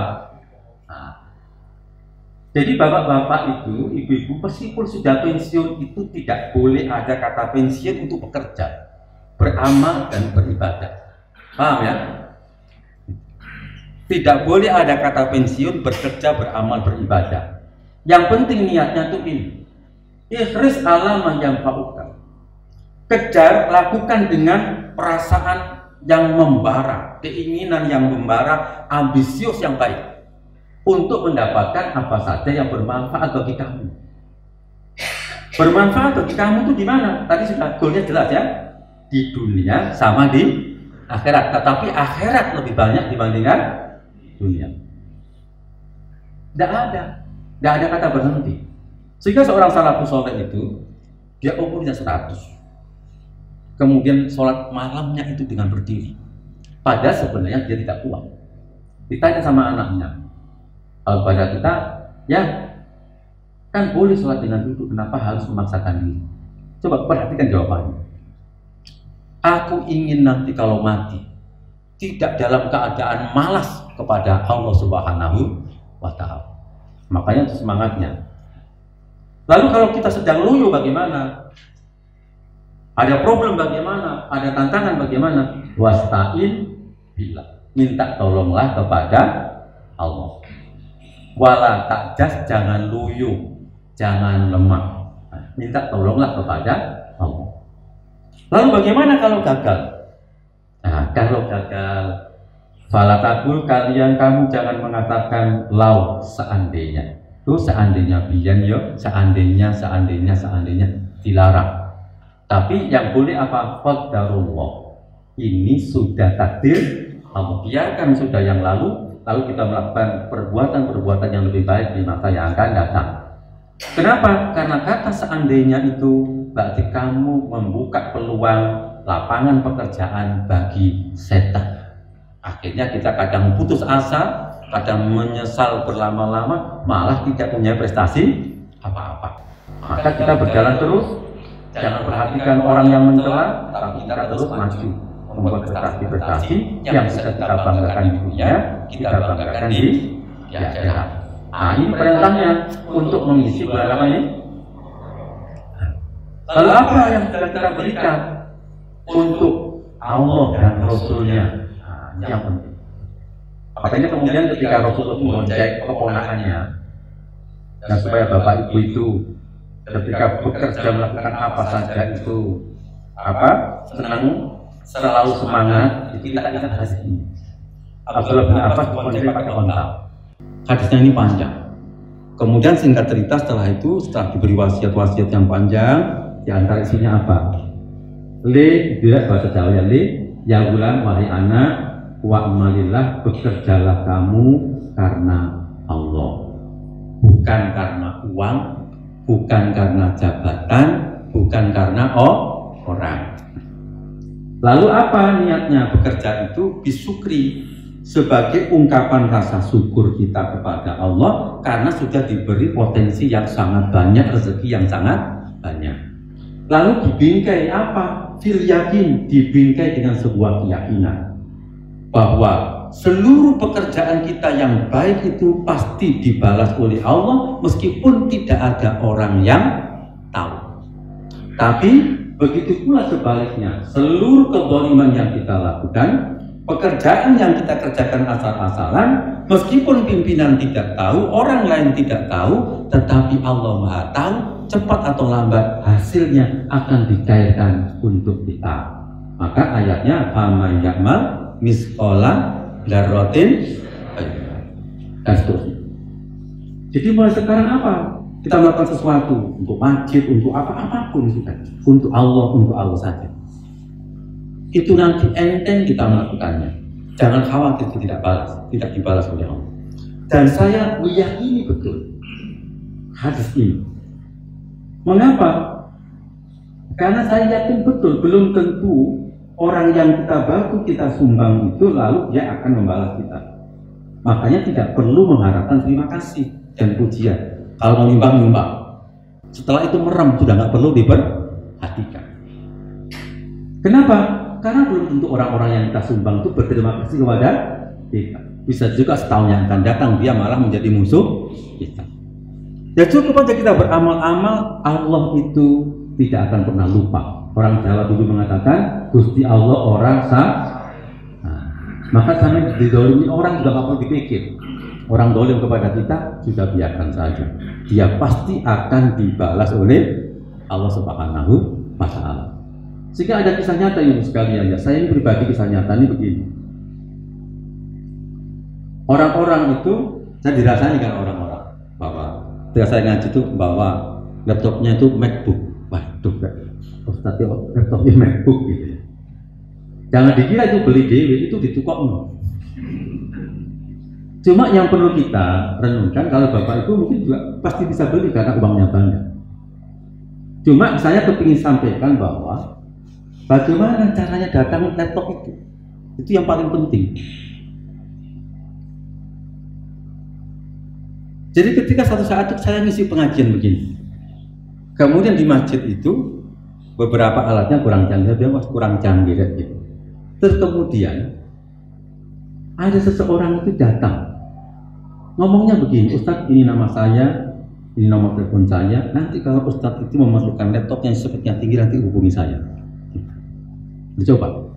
Jadi bapak-bapak itu, ibu-ibu meskipun sudah pensiun itu tidak boleh ada kata pensiun untuk bekerja, beramal dan beribadah. Paham ya? Tidak boleh ada kata pensiun bekerja, beramal, beribadah. Yang penting niatnya itu ini. Ikhris ala ma yanfa'uka. Kejar, lakukan dengan perasaan yang membara, keinginan yang membara, ambisius yang baik untuk mendapatkan apa saja yang bermanfaat bagi kamu. Bermanfaat bagi kamu itu di mana? Tadi sudah goalnya jelas ya, di dunia sama di akhirat. Tetapi akhirat lebih banyak dibandingkan dunia. Tidak ada kata berhenti. Sehingga seorang salafus soleh itu dia umurnya 100. Kemudian sholat malamnya itu dengan berdiri. Padahal sebenarnya dia tidak kuat. Ditanya sama anaknya, kalau pada kita, ya kan boleh sholat dengan duduk, kenapa harus memaksakan diri? Coba perhatikan jawabannya. Aku ingin nanti kalau mati tidak dalam keadaan malas kepada Allah Subhanahu wa Ta'ala. Makanya itu semangatnya. Lalu kalau kita sedang loyo bagaimana? Ada problem bagaimana? Ada tantangan bagaimana? Wasta'in billah. Minta tolonglah kepada Allah. Wala ta'jas, jangan loyo, jangan lemah. Minta tolonglah kepada Allah. Lalu bagaimana kalau gagal? Nah, kalau gagal, falatakul, kalian kamu jangan mengatakan lau, seandainya. Itu seandainya biyan yo, seandainya dilarang. Tapi yang boleh apa? Qadarullah. Ini sudah takdir Allah, biarkan sudah yang lalu kita melakukan perbuatan-perbuatan yang lebih baik di masa yang akan datang. Kenapa? Karena kata seandainya itu berarti kamu membuka peluang lapangan pekerjaan bagi setan. Akhirnya kita kadang putus asa, kadang menyesal berlama-lama, malah tidak punya prestasi apa-apa. Maka kita berjalan terus, jangan perhatikan orang yang mencela, tapi kita terus maju membuat prestasi-prestasi yang bisa kita banggakan di dunia, kita banggakan di akhirat. Nah, ini perintahnya untuk mengisi bulan apa ini? Lalu apa yang kita berikan untuk Allah dan Rasulnya? Nah, yang penting. Makanya kemudian ketika Rasulullah mengajak keponakannya, dan supaya bapak ibu itu ketika bekerja melakukan apa saja itu senang, selalu semangat. Kita ingat hadis ini. Abdullah bin Abbas bekerja pakai onta. Hadisnya ini panjang. Kemudian singkat cerita setelah diberi wasiat-wasiat yang panjang, di antara isinya apa? Dia bahasa Jawa ya, ya gulam, wahai anak, wa'malillah, bekerjalah kamu karena Allah, bukan karena uang, bukan karena jabatan, bukan karena orang. Lalu apa niatnya bekerja itu? Bisukri, sebagai ungkapan rasa syukur kita kepada Allah karena sudah diberi potensi yang sangat banyak, rezeki yang sangat banyak. Lalu dibingkai apa? Fil yakin, dibingkai dengan sebuah keyakinan bahwa seluruh pekerjaan kita yang baik itu pasti dibalas oleh Allah meskipun tidak ada orang yang tahu. Tapi begitu pula sebaliknya, seluruh kezaliman yang kita lakukan, pekerjaan yang kita kerjakan asal-asalan, meskipun pimpinan tidak tahu, orang lain tidak tahu, tetapi Allah Maha tahu, cepat atau lambat hasilnya akan dikaitkan untuk kita. Maka ayatnya faman ya'mal misqala dzarratin dan seterusnya. Jadi mulai sekarang apa? Kita melakukan sesuatu untuk masjid, untuk apapun sudah, untuk Allah saja. Itu nanti enteng kita melakukannya. Jangan khawatir tidak dibalas oleh Allah. Dan saya meyakini betul hadis ini. Mengapa? Karena saya yakin betul belum tentu orang yang kita bantu, kita sumbang itu lalu dia akan membalas kita. Makanya tidak perlu mengharapkan terima kasih. dan pujian. Kalau mau nyumbang. Setelah itu merem, sudah nggak perlu diperhatikan. Kenapa? Karena belum tentu orang-orang yang kita sumbang itu berterima kasih kepada kita. Bisa juga setahun yang akan datang dia malah menjadi musuh kita. Ya cukup aja kita beramal-amal, Allah itu tidak akan pernah lupa. Orang Jawa dulu mengatakan Gusti Allah orang sah. Nah, maka sampai didolimi orang juga nggak perlu dipikir. Orang dolim kepada kita sudah biarkan saja. Dia pasti akan dibalas oleh Allah Subhanahu wa Ta'ala. Sehingga ada kisah nyata ibu sekalian ya. Saya ini pribadi kisah nyata ini begini. Orang-orang itu saya dirasani kan orang-orang bahwa ketika saya ngaji itu bahwa laptopnya itu MacBook. Waduh, Ustaz laptopnya MacBook gitu ya. Jangan dikira itu beli dewe, itu ditukokno. Cuma yang perlu kita renungkan, kalau Bapak itu mungkin juga pasti bisa beli karena uangnya banyak. Cuma saya kepingin sampaikan bahwa bagaimana caranya datang laptop itu yang paling penting. Jadi ketika satu saat itu saya ngisi pengajian begini, kemudian di masjid itu beberapa alatnya kurang canggih, kurang canggih gitu. Terus kemudian ada seseorang itu datang, ngomongnya begini, Ustadz ini nama saya, ini nomor telepon saya, nanti kalau Ustadz itu memerlukan laptop yang speknya tinggi nanti hubungi saya. Dicoba.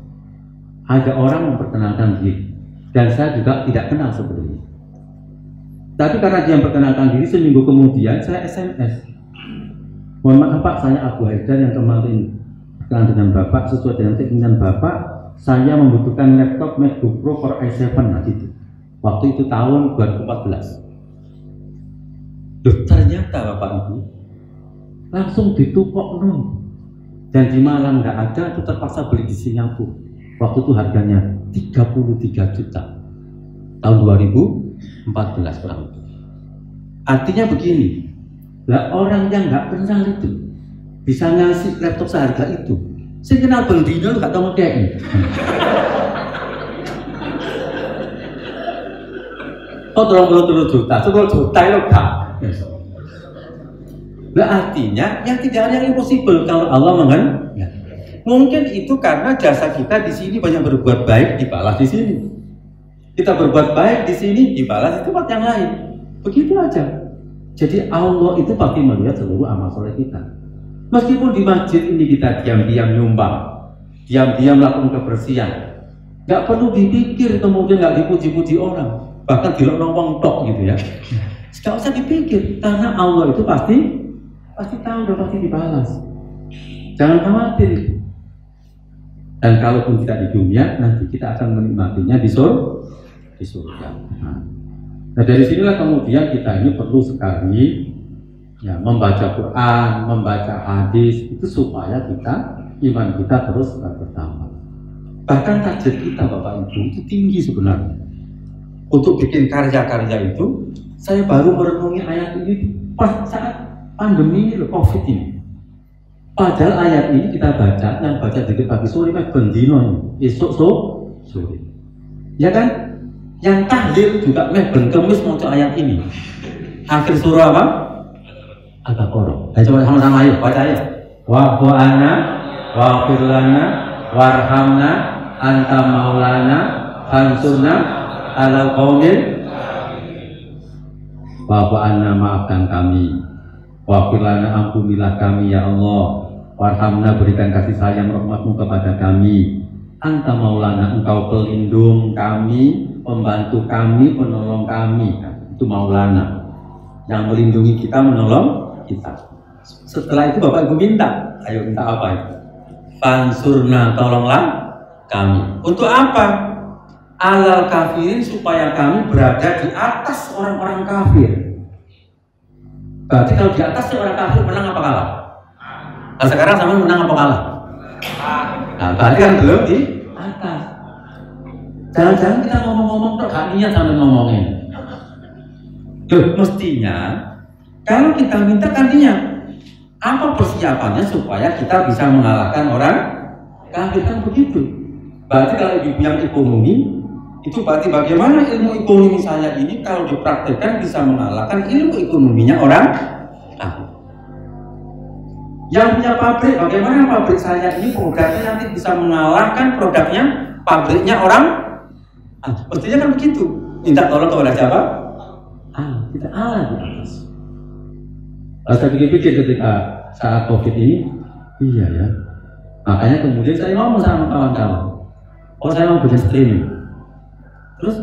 Ada orang memperkenalkan diri, dan saya juga tidak kenal sebelumnya. Tapi karena dia memperkenalkan diri, seminggu kemudian saya SMS. Mohon maaf Pak, saya Abu Haidar yang kemarin berkenalan dengan Bapak, sesuai dengan keinginan Bapak, saya membutuhkan laptop MacBook Pro Core i7 gitu. Waktu itu tahun 2014. Loh, ternyata Bapak Ibu langsung ditukokno. Dan di Malang nggak ada, itu terpaksa beli di Singapura. Waktu itu harganya 33 juta. Tahun 2014 kurang lebih. Artinya begini, lah orang yang nggak kenal itu bisa ngasih laptop seharga itu. Saya kenal bendino lu gak tau ngekei. Oh 30 juta, 10 juta itu gak. Nah artinya yang tidak ada yang impossible kalau Allah mengenal. Mungkin itu karena jasa kita di sini banyak berbuat baik, dibalas di sini. Kita berbuat baik di sini, dibalas di tempat yang lain. Begitu aja. Jadi Allah itu pasti melihat seluruh amal soleh kita. Meskipun di masjid ini kita diam-diam nyumbang, diam-diam melakukan kebersihan, nggak perlu dipikir, kemudian nggak dipuji-puji orang, bahkan dilok-lok tok gitu ya. Nggak usah dipikir, karena Allah itu pasti tahu dan pasti dibalas. Jangan khawatir. Dan kalaupun tidak di dunia, nanti kita akan menikmatinya di surga. Nah dari sinilah kemudian kita ini perlu sekali ya, membaca Quran, membaca hadis itu supaya iman kita terus bertambah. Bahkan target kita Bapak Ibu itu tinggi sebenarnya. Untuk bikin karya-karya itu, saya baru merenungi ayat ini pas saat pandemi ini, COVID ini. Padahal ayat ini kita baca, yang baca dikit pagi sore, bendino esok sore. Ya kan? Yang tahlil juga benkemis mau ayat ini. Akhir surah apa? Al-Baqarah. Ayo coba sama-sama ayo baca ayo. Wa'fu anna wa'fir lana warhamna anta maulana fansurna alal qaumil. Wa'fu anna, maafkan kami. Wa'fir lana, ampunilah kami ya Allah. Warhamna, berikan kasih sayang rahmatmu kepada kami. Anta maulana, engkau pelindung kami, pembantu kami, penolong kami. Itu maulana, yang melindungi kita, menolong kita. Setelah itu Bapak Ibu minta, ayo minta apa itu? Fansurna, tolonglah kami. Untuk apa? Alal kafirin, supaya kami berada di atas orang-orang kafir. Berarti kalau di atas orang kafir menang apa kalah? Nah sekarang sama menang apa kalah? Nah berarti kan belum di atas. Jangan-jangan kita ngomong-ngomong gak niat sampai ngomongin. Loh, mestinya kalau kita minta kan niat. Apa persiapannya supaya kita bisa mengalahkan orang kafir, kan begitu. Berarti kalau di bidang ekonomi Itu berarti bagaimana ilmu ekonomi saya ini kalau dipraktekkan bisa mengalahkan ilmu ekonominya orang ahli. Yang punya pabrik, bagaimana pabrik saya ini produknya nanti bisa mengalahkan produknya pabriknya orang ahli. Mestinya kan begitu. Minta tolong kepada siapa? Kita Allah di atas. Saya pikir-pikir ketika saat COVID ini, iya ya. Makanya kemudian saya ngomong sama kawan-kawan, saya mau bikin streaming. Terus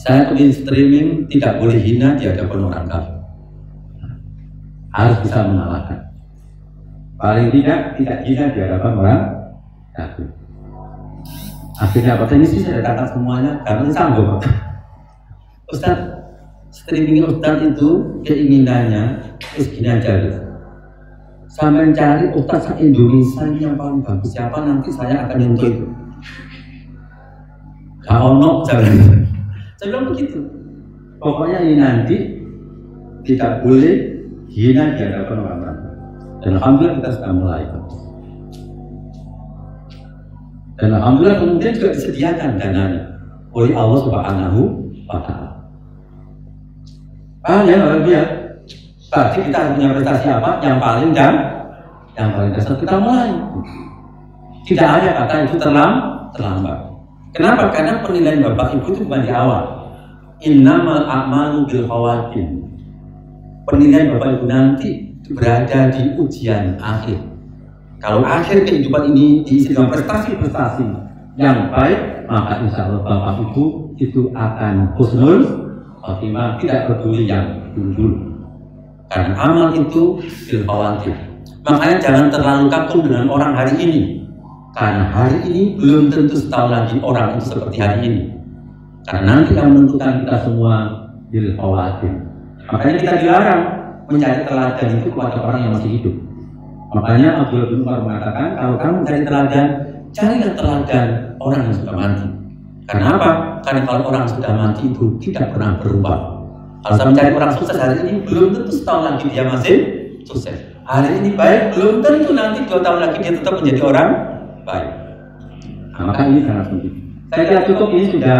saya bikin streaming tidak boleh hina di hadapan orang kafir. Harus bisa mengalahkan. Paling tidak hina di hadapan orang kafir. Akhirnya apa? Ini sih saya katakan semuanya karena sanggup. Ustaz, streaming Ustaz itu keinginannya gini aja. Saya mencari Ustaz Indonesia yang paling bagus siapa, nanti saya akan nyentuh itu. Saya bilang begitu. Pokoknya ini nanti tidak boleh hina di hadapan orang-orang. Dan alhamdulillah kita sudah mulai. Dan alhamdulillah kemudian juga disediakan dananya oleh Allah Subhanahu wa Ta'ala. Ya, ya. Berarti kita punya prestasi apa? Yang paling dasar kita mulai. Tidak ada kata itu terlambat. Kenapa? Karena penilaian Bapak Ibu itu bukan di awal. Innamal a'malu bil khawatim. Penilaian Bapak Ibu nanti berada di ujian akhir. Kalau akhir kehidupan ini diisi dengan prestasi-prestasi yang baik, maka insya Allah Bapak Ibu itu akan husnul khotimah, tidak peduli yang dulu. Karena amal itu bil khawatim. Makanya jangan terlalu kagum dengan orang hari ini. Karena hari ini belum tentu setahun lagi orang itu seperti hari ini. Karena nanti yang menentukan kita semua bil khawatim. Makanya kita dilarang mencari teladan itu kepada orang yang masih hidup. Makanya Abdullah bin Umar mengatakan, kalau kamu cari teladan, carilah teladan orang yang sudah mati. Karena apa? Karena kalau orang sudah mati itu tidak pernah berubah. Kalau saya mencari orang sukses hari ini, belum tentu setahun lagi dia masih sukses. Hari ini baik, belum tentu nanti 2 tahun lagi dia tetap menjadi orang baik. Nah, maka ini sangat penting. Saya kira cukup, ini sudah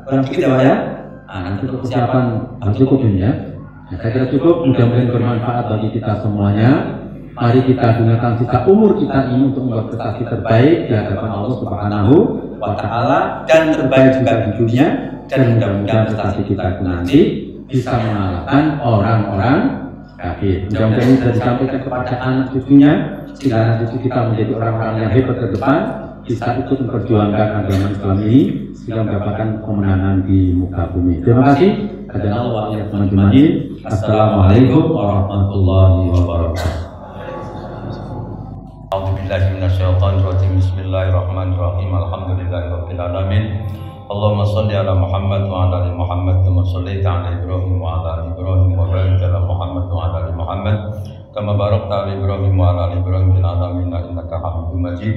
kurang sedikit ya. Nanti untuk persiapan cukup ini ya. Saya kira cukup, mudah-mudahan bermanfaat bagi kita semuanya. Mari kita gunakan sisa umur kita ini untuk membuat prestasi terbaik di hadapan Allah Subhanahu wa Ta'ala, dan terbaik juga di dunia, dan mudah-mudahan prestasi kita itu nanti bisa mengalahkan orang-orang kafir. Mudah-mudahan ini sudah disampaikan kepada anak cucunya, sehingga anak cucu kita menjadi orang-orang yang hebat ke depan, bisa ikut memperjuangkan agama Islam ini sehingga mendapatkan kemenangan di muka bumi. Terima kasih. Assalamualaikum warahmatullahi wabarakatuh. A'udzubillahi minasyaitonir rajim. Bismillahirrahmanirrahim. Alhamdulillahirabbil alamin. Allahumma shalli ala Muhammad wa ala ali Muhammad kama shallaita ala Ibrahim wa ala ali Ibrahim wa barik ala Muhammad wa ala ali Muhammad kama barakta ala Ibrahim wa ala ali Ibrahim fil alamin innaka Hamidum Majid.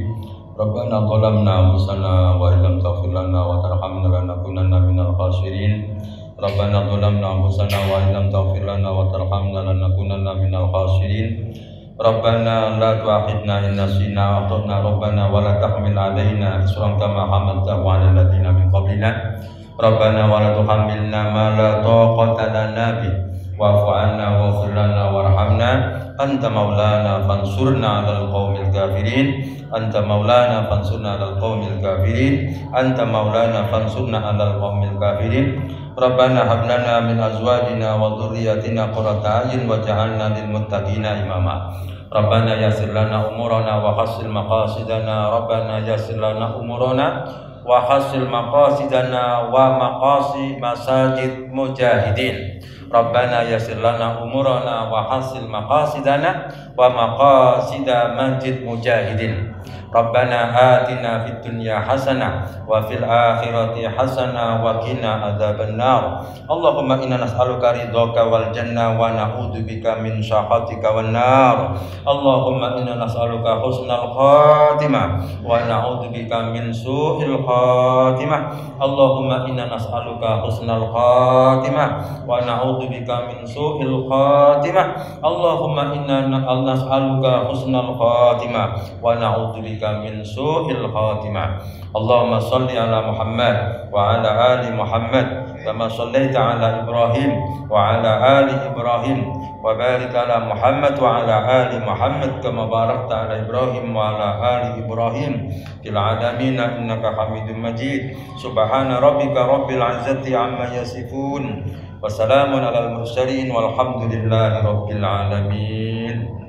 Rabbana zalamna anfusana wa illam taghfir lana wa tarhamna lanakunanna minal khasirin. Rabbana zalamna anfusana wa illam taghfir lana wa tarhamna lanakunanna minal khasirin. Rabbana la tu'akhidna in nasina wa akhtana Rabbana wa la tahmil 'alaina isran kama hamaltahu 'alal ladzina min qablina. Rabbana wa la tuhammilna ma la taqata lana bih wa'fu 'anna waghfir lana warhamna anta maulana fansurna 'alal qaumil kafirin. Anta maulana fansurna 'alal qaumil kafirin. Anta maulana fansurna 'alal qaumil kafirin. Rabbana hab lana min azwajina wa dhurriyyatina qurrata a'yun waj'alna lil muttaqina imama. Rabbana yassir lana umurana wa hassil maqasidana. Rabbana yassir lana umurana wa hassil maqasidana wa maqasi masajid mujahidin. Rabbana yassir lana umurana wa hassil maqasidana wa maqasida masjid mujahidin. Rabbana atina fid dunya hasanah wa fil akhirati hasanah wa qina adzabannar. Allahumma inna nas'aluka ridhaka wal jannah wa na'udzubika min sakhatika wan nar. Allahumma inna nas'aluka husnal khatimah wa na'udzubika min su'il khatimah. Allahumma inna nas'aluka husnal khatimah wa na'udzubika min su'il khatimah. Allahumma inna nas'aluka husnal khatimah wa na'udzubika na'udzu bika min su'il khatimah. Allahumma shalli ala Muhammad wa ala ali Muhammad kama shallaita ala Ibrahim wa ala ali Ibrahim wa barik ala Muhammad wa ala ali Muhammad kama barakta ala Ibrahim wa ala ali Ibrahim fil alamin innaka Hamidum Majid. Subhana rabbika rabbil izzati amma yasifun wa salamun alal mursalin walhamdulillahi rabbil alamin.